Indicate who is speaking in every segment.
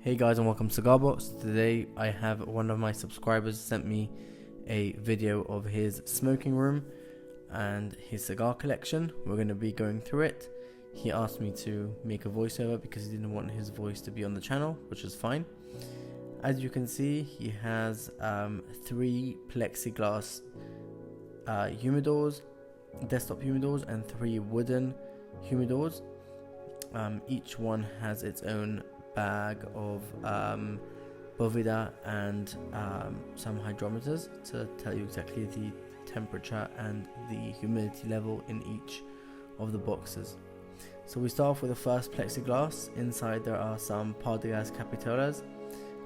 Speaker 1: Hey guys, and welcome to Cigar Box. Today I have one of my subscribers sent me a video of his smoking room and his cigar collection. We're going to be going through it. He asked me to make a voiceover because he didn't want his voice to be on the channel, which is fine. As you can see, he has 3 plexiglass humidors, desktop humidors, and 3 wooden humidors. Each one has its own bag of bovida and some hydrometers to tell you exactly the temperature and the humidity level in each of the boxes. So we start off with the first plexiglass. Inside there are some Partagas Capitolas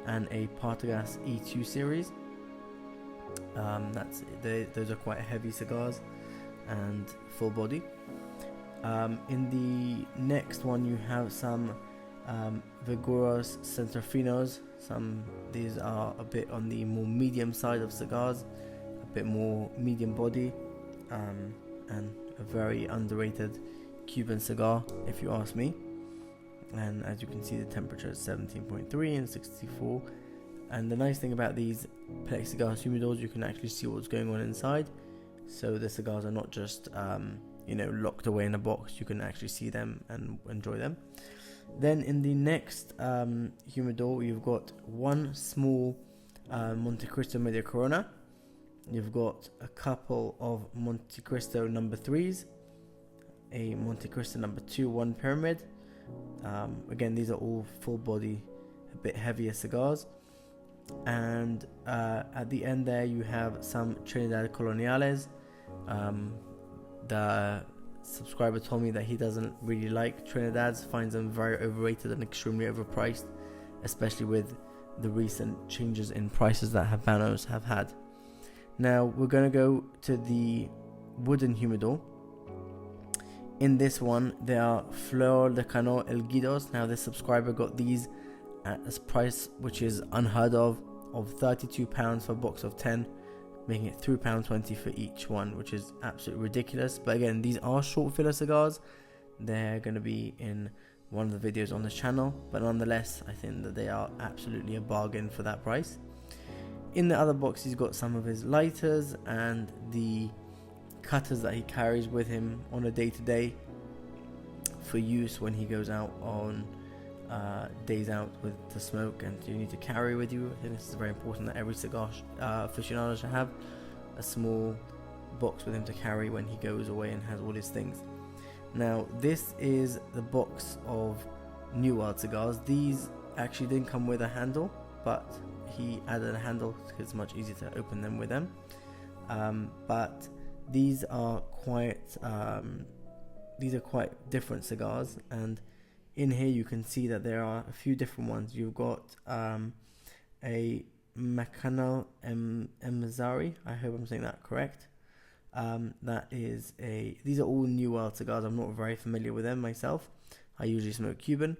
Speaker 1: and a Partagas E2 series. Those are quite heavy cigars and full body. In the next one you have some Viguros Centrofinos. These are a bit on the more medium side of cigars, a bit more medium body, and a very underrated Cuban cigar if you ask me. And as you can see, the temperature is 17.3 and 64. And the nice thing about these plexiglass humidors, you can actually see what's going on inside, so the cigars are not just locked away in a box. You can actually see them and enjoy them. Then in the next humidor, you've got one small Monte Cristo Medio Corona. You've got a couple of Monte Cristo number 3s, a Monte Cristo number 2, one Pyramid. Again, these are all full body, a bit heavier cigars. And at the end there, you have some Trinidad Coloniales. The subscriber told me that he doesn't really like Trinidad's, finds them very overrated and extremely overpriced, especially with the recent changes in prices that Habanos have had. Now we're going to go to the wooden humidor. In this one there are Flor de Cano El Guidos. Now this subscriber got these at a price which is unheard of £32 for a box of 10, making it £3.20 for each one, which is absolutely ridiculous. But again, these are short filler cigars. They're going to be in one of the videos on this channel, but nonetheless I think that they are absolutely a bargain for that price. In the other box he's got some of his lighters and the cutters that he carries with him on a day-to-day for use when he goes out on days out to smoke, and you need to carry with you. I think this is very important that every cigar aficionado should have a small box with him to carry when he goes away and has all his things. Now this is the box of New World cigars. These actually didn't come with a handle, but he added a handle because it's much easier to open them with them. But these are quite different cigars, and in here you can see that there are a few different ones. You've got a Macano Emzari, I hope I'm saying that correct. These are all New World cigars. I'm not very familiar with them myself. I usually smoke Cuban.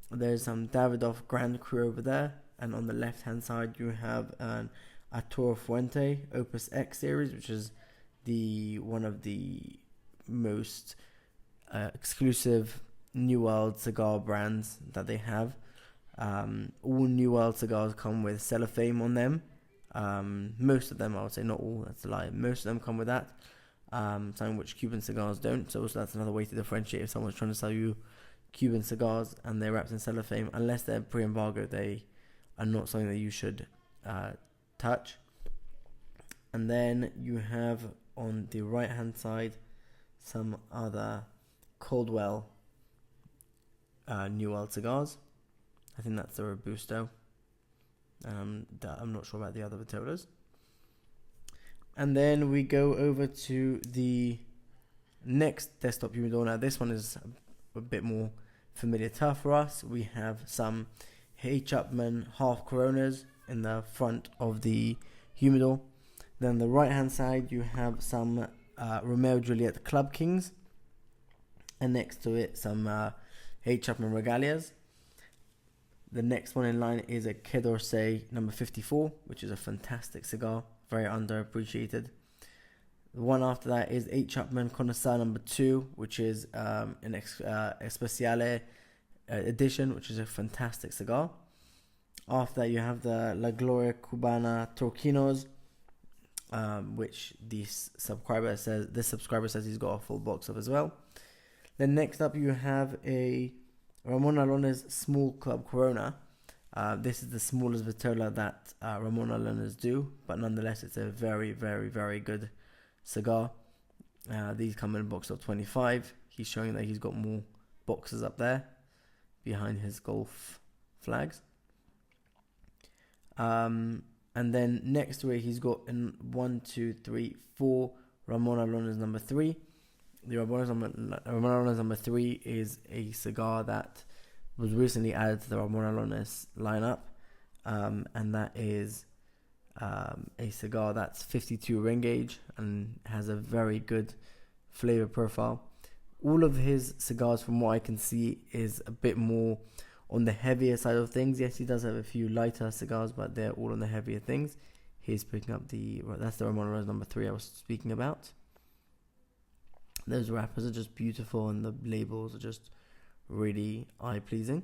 Speaker 1: There's some Davidoff Grand Cru over there, and on the left hand side you have an Arturo Fuente Opus X series, which is one of the most exclusive New World cigar brands that they have. All New World cigars come with cellophane on them. Most of them, I would say, not all, that's a lie, most of them come with that, something which Cuban cigars don't. So that's another way to differentiate. If someone's trying to sell you Cuban cigars and they're wrapped in cellophane, unless they're pre-embargo, they are not something that you should touch. And then you have on the right hand side some other Caldwell New World cigars. I think that's the Robusto. I'm not sure about the other Vitolas. And then we go over to the next desktop humidor. Now this one is a bit more familiar for us. We have some H. Upmann half Coronas in the front of the humidor. Then on the right hand side you have some Romeo Juliet Club Kings, and next to it some H. Upmann Regalias. The next one in line is a Quai d'Orsay number 54, which is a fantastic cigar, very underappreciated. The one after that is H. Upmann Connoisseur number 2, which is an Especiale edition, which is a fantastic cigar. After that, you have the La Gloria Cubana Torquinos, which this subscriber says he's got a full box of as well. Then next up, you have a Ramon Alones Small Club Corona. This is the smallest Vitola that Ramon Alones do, but nonetheless, it's a very, very, very good cigar. These come in a box of 25. He's showing that he's got more boxes up there behind his golf flags. And then next to it, he's got in 1, 2, 3, 4 Ramon Alones number 3. The Ramon Alones number 3 is a cigar that was recently added to the Ramon Alones lineup, and that is a cigar that's 52 ring gauge and has a very good flavor profile. All of his cigars, from what I can see, is a bit more on the heavier side of things. Yes, he does have a few lighter cigars, but they're all on the heavier things. He's picking up that's the Ramon Alones number 3 I was speaking about. Those wrappers are just beautiful, and the labels are just really eye-pleasing.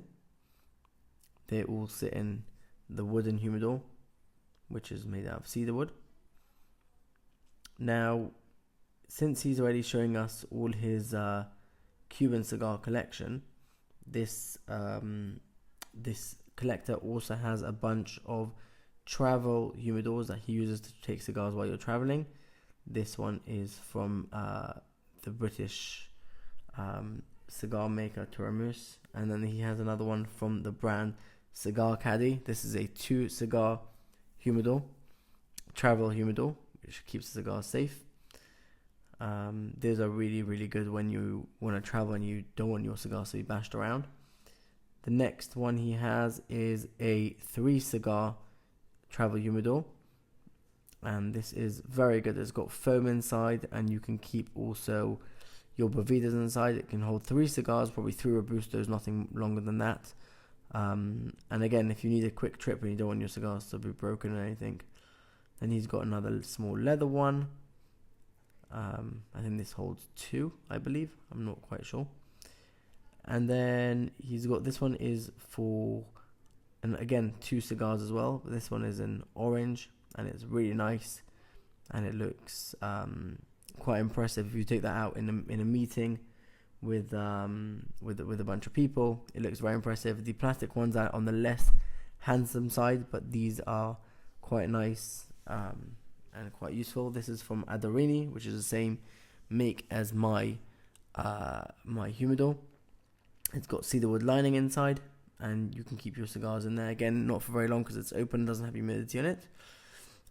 Speaker 1: They all sit in the wooden humidor, which is made out of cedar wood. Now, since he's already showing us all his Cuban cigar collection, this collector also has a bunch of travel humidors that he uses to take cigars while you're traveling. This one is from the British cigar maker Turamus, and then he has another one from the brand Cigar Caddy. This is a 2 cigar humidor, travel humidor, which keeps the cigar safe. These are really, really good when you want to travel and you don't want your cigars to be bashed around. The next one he has is a 3 cigar travel humidor, and this is very good. It's got foam inside, and you can keep also your Bovidas inside. It can hold 3 cigars, probably 3 Robustos, nothing longer than that. And again, if you need a quick trip and you don't want your cigars to be broken or anything, then he's got another small leather one. I think this holds 2, I believe. I'm not quite sure. And then he's got, this one is for, and again, 2 cigars as well. This one is in orange, and it's really nice, and it looks quite impressive. If you take that out in a meeting with a bunch of people, it looks very impressive. The plastic ones are on the less handsome side, but these are quite nice and quite useful. This is from Adorini, which is the same make as my humidor. It's got cedarwood lining inside, and you can keep your cigars in there. Again, not for very long because it's open, doesn't have humidity in it.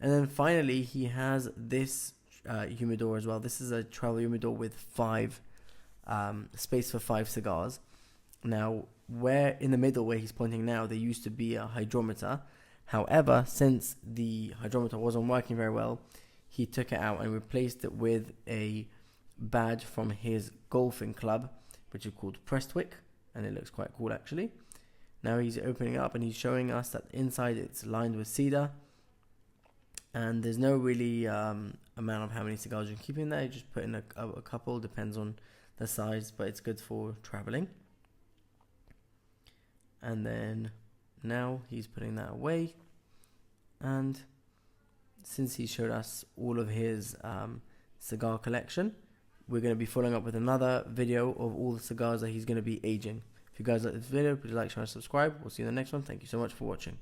Speaker 1: And then finally, he has this humidor as well. This is a travel humidor with 5 space for 5 cigars. Now, where in the middle where he's pointing now, there used to be a hydrometer. However, since the hydrometer wasn't working very well, he took it out and replaced it with a badge from his golfing club, which is called Prestwick, and it looks quite cool actually. Now he's opening up and he's showing us that inside it's lined with cedar, and there's no really amount of how many cigars you can keep in there. You just put in a couple, depends on the size, but it's good for traveling. And then now he's putting that away, and since he showed us all of his cigar collection, we're going to be following up with another video of all the cigars that he's going to be aging. If you guys like this video, please like, share, and subscribe. We'll see you in the next one. Thank you so much for watching.